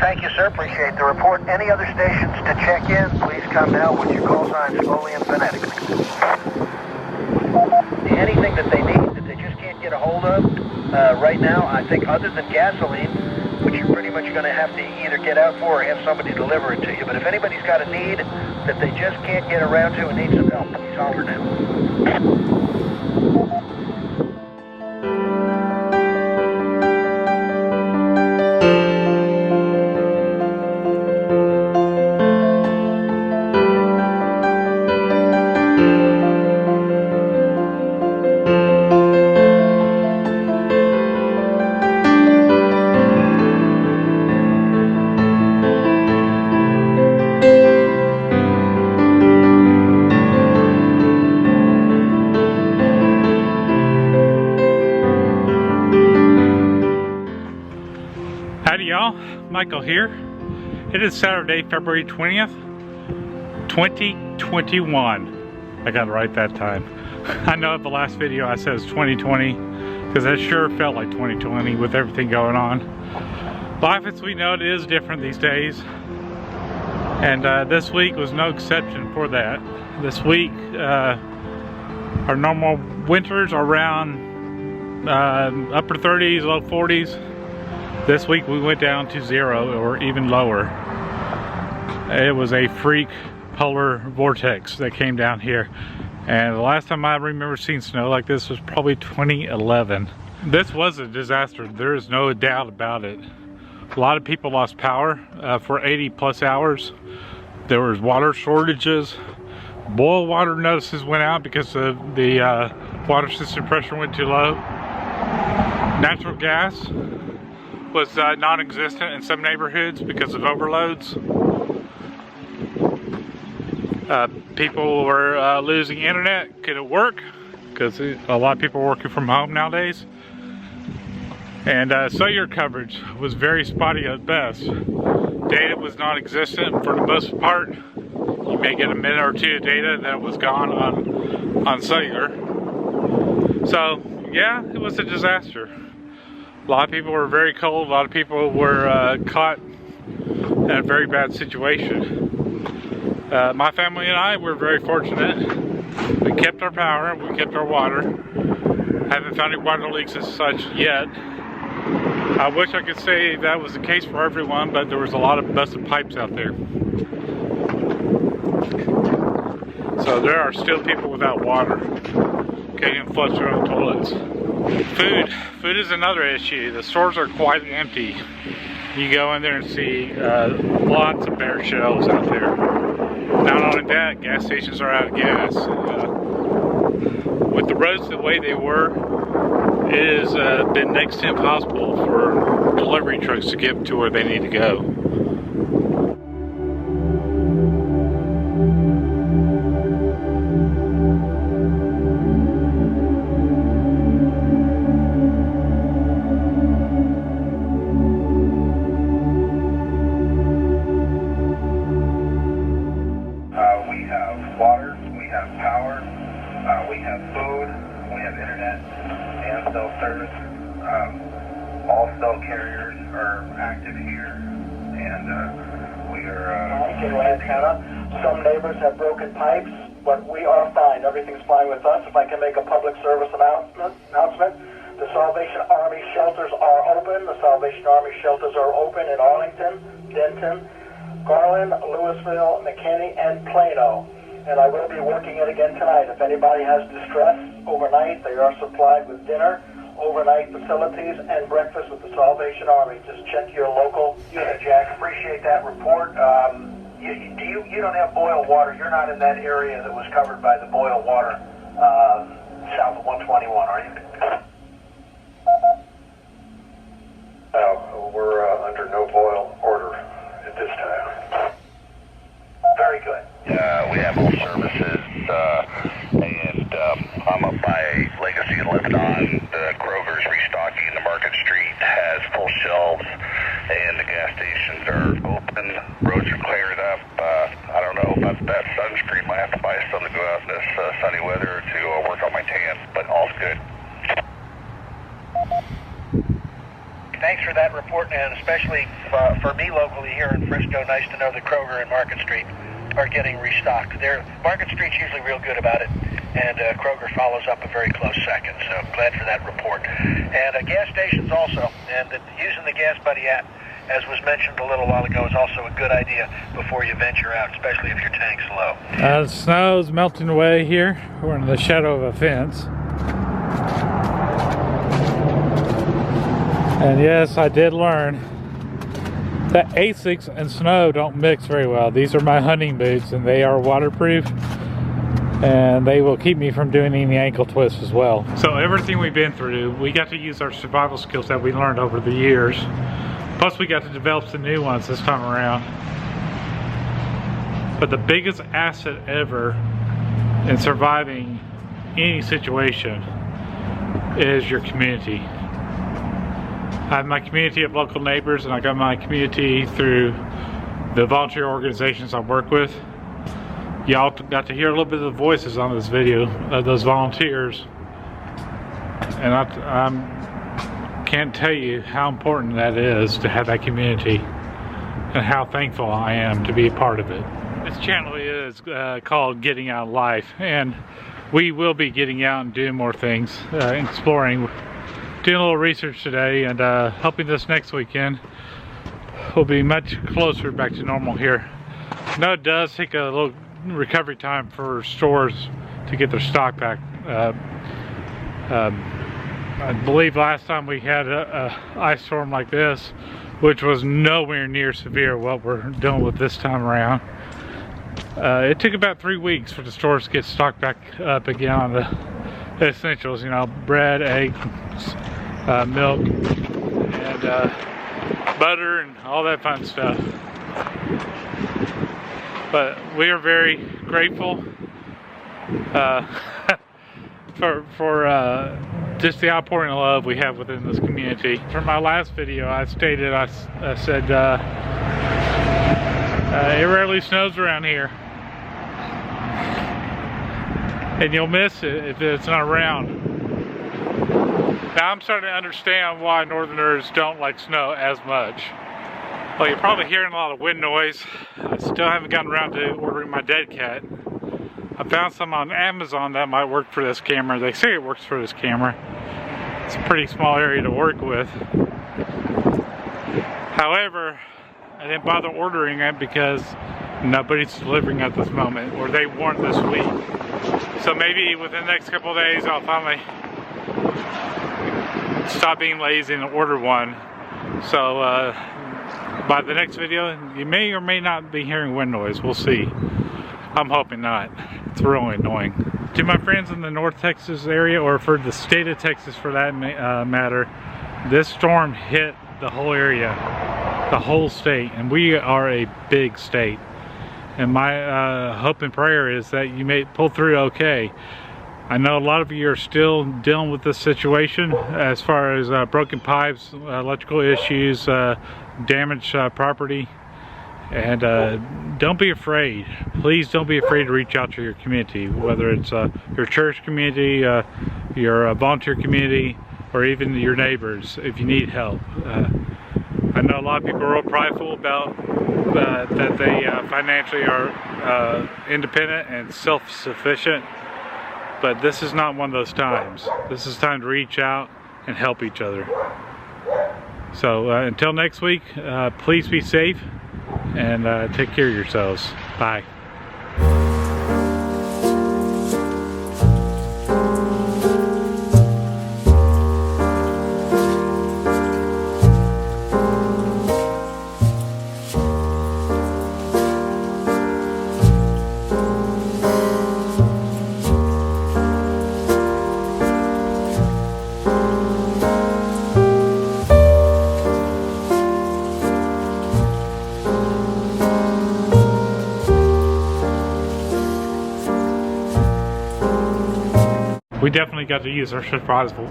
Thank you, sir. Appreciate the report. Any other stations to check in, please come now with your call signs slowly and phonetically. Anything that they need that they just can't get a hold of right now, I think other than gasoline, which you're pretty much going to have to either get out for or have somebody deliver it to you. But if anybody's got a need that they just can't get around to and need some help, please holler now. Howdy y'all, Michael here. It is Saturday, February 20th, 2021. I got it right that time. I know at the last video I said it's 2020 because that sure felt like 2020 with everything going on. Life as we know it is different these days. And this week was no exception for that. This week, our normal winters are around upper 30s, low 40s. This week we went down to 0 or even lower. It was a freak polar vortex that came down here. And the last time I remember seeing snow like this was probably 2011. This was a disaster, there is no doubt about it. A lot of people lost power for 80 plus hours. There was water shortages. Boil water notices went out because of the water system pressure went too low. Natural gas was non-existent in some neighborhoods because of overloads. People were losing internet, couldn't work because a lot of people are working from home nowadays. And cellular coverage was very spotty at best. Data was non-existent for the most part. You may get a minute or two of data that was gone on cellular. So yeah, it was a disaster. A lot of people were very cold. A lot of people were caught in a very bad situation. My family and I were very fortunate. We kept our power, we kept our water. Haven't found any water leaks as such yet. I wish I could say that was the case for everyone, but there was a lot of busted pipes out there. So there are still people without water. Can't even flush their own toilets. Food is another issue. The stores are quite empty. You go in there and see lots of bare shelves out there. Not only that, gas stations are out of gas. With the roads the way they were, it has been next to impossible for delivery trucks to get to where they need to go. We have food, we have internet and cell service. All cell carriers are active here, and we are... Some neighbors have broken pipes, but we are fine. Everything's fine with us. If I can make a public service announcement, the Salvation Army shelters are open. The Salvation Army shelters are open in Arlington, Denton, Garland, Louisville, McKinney, and Plano. And I will be working it again tonight. If anybody has distress overnight, they are supplied with dinner, overnight facilities, and breakfast with the Salvation Army. Just check your local unit. Jack, appreciate that report. You don't have boil water. You're not in that area that was covered by the boil water south of 121, are you? We're under no boil order at this time. Very good. We have all services, and I'm up by Legacy and Lebanon. The Kroger's restocking. The Market Street has full shelves, and the gas stations are open. Roads are cleared up. I don't know about that sunscreen. Might have to buy some to go out in this sunny weather to work on my tan, but all's good. Thanks for that report, and especially for me locally. locally here in Frisco, nice to know that Kroger and Market Street are getting restocked. Market Street's usually real good about it, and Kroger follows up a very close second, so glad for that report. And gas stations also, and using the Gas Buddy app, as was mentioned a little while ago, is also a good idea before you venture out, especially if your tank's low. The snow's melting away here. We're in the shadow of a fence. And yes, I did learn that Asics and snow don't mix very well. These are my hunting boots and they are waterproof, and they will keep me from doing any ankle twists as well. So everything we've been through, we got to use our survival skills that we learned over the years. Plus we got to develop some new ones this time around. But the biggest asset ever in surviving any situation is your community. I have my community of local neighbors, and I got my community through the volunteer organizations I work with. Y'all got to hear a little bit of the voices on this video of those volunteers, and I can't tell you how important that is to have that community and how thankful I am to be a part of it. This channel is called Getting Out Life, and we will be getting out and doing more things, exploring. Doing a little research today, and hoping this next weekend will be much closer back to normal here. No, it does take a little recovery time for stores to get their stock back. I believe last time we had a ice storm like this, which was nowhere near severe what we're dealing with this time around. It took about 3 weeks for the stores to get stocked back up again on the essentials, you know, bread, eggs, milk, and butter, and all that fun stuff. But we are very grateful for just the outpouring of love we have within this community. From my last video, I stated, I said, it rarely snows around here, and you'll miss it if it's not around. Now I'm starting to understand why Northerners don't like snow as much. Well, you're probably hearing a lot of wind noise. I still haven't gotten around to ordering my dead cat. I found some on Amazon that might work for this camera. They say it works for this camera. It's a pretty small area to work with. However, I didn't bother ordering it because nobody's delivering at this moment, or they weren't this week. So maybe within the next couple of days I'll finally stop being lazy and order one. So by the next video, you may or may not be hearing wind noise. We'll see. I'm hoping not. It's really annoying. To my friends in the North Texas area, or for the state of Texas for that matter, this storm hit the whole area, the whole state, and we are a big state. And my hope and prayer is that you may pull through okay. I know a lot of you are still dealing with this situation as far as broken pipes, electrical issues, damaged property, and don't be afraid. Please don't be afraid to reach out to your community, whether it's your church community, your volunteer community, or even your neighbors if you need help. I know a lot of people are real prideful about that they financially are independent and self-sufficient. But this is not one of those times. This is time to reach out and help each other. So until next week, please be safe and take care of yourselves. Bye. We definitely got to use our survival.